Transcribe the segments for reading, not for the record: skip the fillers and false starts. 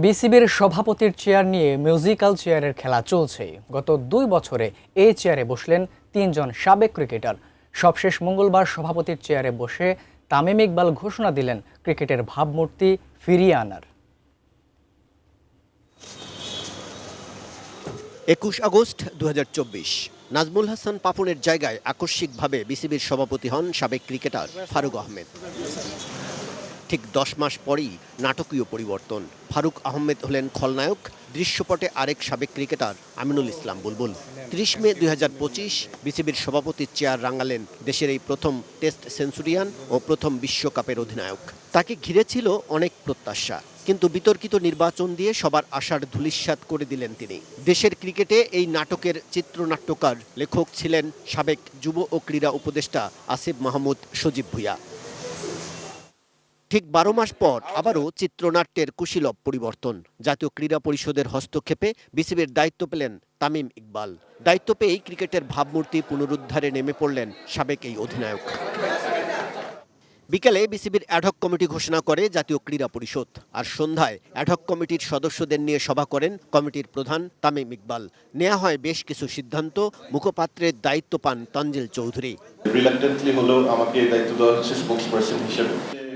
বিসিবির সভাপতির চেয়ার নিয়ে মিউজিক্যাল চেয়ারের খেলা চলছে। গত 2 বছরে এই চেয়ারে বসলেন 3 জন সাবেক ক্রিকেটার। সবশেষ মঙ্গলবার সভাপতির চেয়ারে বসে তামিম ইকবাল ঘোষণা দিলেন ক্রিকেটের ভাবমূর্তি ফিরিয়ে আনার। 21 আগস্ট 2024 নাজমুল হাসান পাপনের জায়গায় আকস্মিকভাবে বিসিবির সভাপতি হন সাবেক ক্রিকেটার ফারুক আহমেদ। ঠিক 10 মাস পরই নাটকীয় পরিবর্তন। ফারুক আহমেদ হলেন খলনায়ক, দৃশ্যপটে আরেক সাবেক ক্রিকেটার আমিনুল ইসলাম বুলবুল। 30 মে 2025 বিসিবির সভাপতির চেয়ার রাঙালেন দেশের এই প্রথম টেস্ট সেঞ্চুরিয়ান ও প্রথম বিশ্বকাপের অধিনায়ক। তাকে ঘিরে ছিল অনেক প্রত্যাশা, কিন্তু বিতর্কিত নির্বাচন দিয়ে সবার আশার ধূলিসাৎ করে দিলেন তিনি। দেশের ক্রিকেটে এই নাটকের চিত্রনাট্যকার লেখক ছিলেন সাবেক যুব ও ক্রীড়া উপদেষ্টা আসিফ মাহমুদ সজীব ভুঁইয়া। ঠিক 12 মাস পর আবারও চিত্রনাট্যের কুশীলব পরিবর্তন। জাতীয় ক্রীড়া পরিষদের হস্তক্ষেপে বিসিবির দায়িত্ব পেলেন তামিম ইকবাল। দায়িত্ব পেয়েই ক্রিকেটের ভাবমূর্তি পুনরুদ্ধারে নেমে পড়লেন সাবেক এই অধিনায়ক। বিকেলে বিসিবির অ্যাডহক কমিটি ঘোষণা করে জাতীয় ক্রীড়া পরিষদ, আর সন্ধ্যায় অ্যাডহক কমিটির সদস্যদের নিয়ে সভা করেন কমিটির প্রধান তামিম ইকবাল। নেওয়া হয় বেশ কিছু সিদ্ধান্ত। মুখপাত্রের দায়িত্ব পান তানজিল চৌধুরী।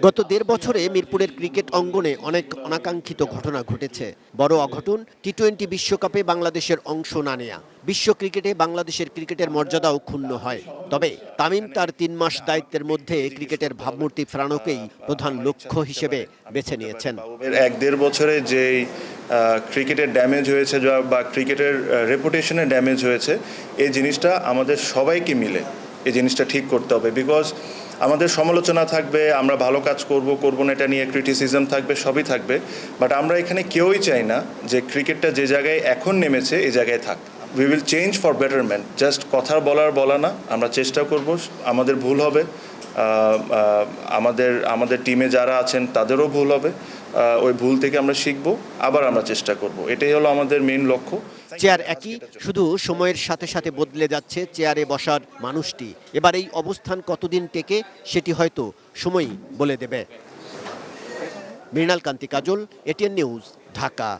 গত 1.5 বছরে মিরপুরের ক্রিকেট অঙ্গনে অনেক অনাকাঙ্ক্ষিত ঘটনা ঘটেছে। বড় অঘটন টি-20 বিশ্বকাপে বাংলাদেশের অংশ না নেয়া। বিশ্ব ক্রিকেটে বাংলাদেশের ক্রিকেটের মর্যাদাও ক্ষুণ্ণ হয়। তবে তামিম তার 3 মাস দায়িত্বের মধ্যে ক্রিকেটের ভাবমূর্তি ফেরানোকেই প্রধান লক্ষ্য হিসেবে বেছে নিয়েছেন। 1-1.5 বছরে যে ক্রিকেটের ড্যামেজ হয়েছে বা ক্রিকেটের রেপুটেশনের ড্যামেজ হয়েছে, এই জিনিসটা আমাদের সবাইকে মিলে এই জিনিসটা ঠিক করতে হবে। বিকজ আমাদের সমালোচনা থাকবে, আমরা ভালো কাজ করব না এটা নিয়ে ক্রিটিসিজম থাকবে, সবই থাকবে, বাট আমরা এখানে কেউই চাই না যে ক্রিকেটটা যে জায়গায় এখন নেমেছে এই জায়গায় থাক। We will change for betterment. Just কথা বলা না, আমরা চেষ্টা করব। আমাদের ভুল হবে, আমাদের টিমে যারা আছেন তাদেরও ভুল হবে। ওই ভুল থেকে আমরা শিখব, আবার আমরা চেষ্টা করব। এটাই হলো আমাদের মেইন লক্ষ্য। চেয়ার একই, শুধু সময়ের সাথে সাথে বদলে যাচ্ছে চেয়ারে বসার মানুষটি। এবার এই অবস্থান কতদিন টেকে সেটি হয়তো সময়ই বলে দেবে। মৃণাল কান্তি কাজল, এটিএন নিউজ, ঢাকা।